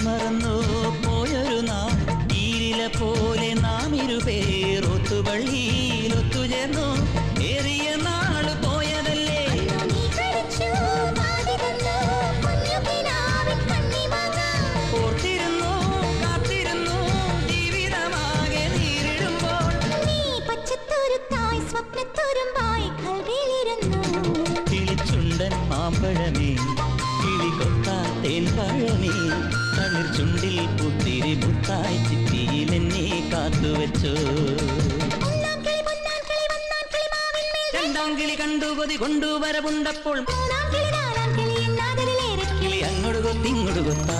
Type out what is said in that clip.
മറന്നു പോയൊരു നാം ഈരില പോലെ നാം ഇരുപേർ ഒത്തുപള്ളിയിൽ ഒത്തുചേർന്നു ഏറിയ നാള് പോയതല്ലേ ഓർത്തിരുന്നു കാത്തിരുന്നു ജീവിതമാകെ നേരിടുമ്പോൾ കിളിച്ചുണ്ടൻ മാമ്പഴമേ കിളികൊത്താ തേൻപഴമേ തളിർ ചുണ്ടിൽ പുത്തിരി മുത്തായി ചിറ്റിയിലെന്നെ കാത്തുവെച്ചു രണ്ടാം കിളി കണ്ടു കൊതി കൊണ്ടുവരവുണ്ടപ്പോൾ കിളി അങ്ങോട്ട് കൊത്തിങ്ങോട്ട് കൊത്താ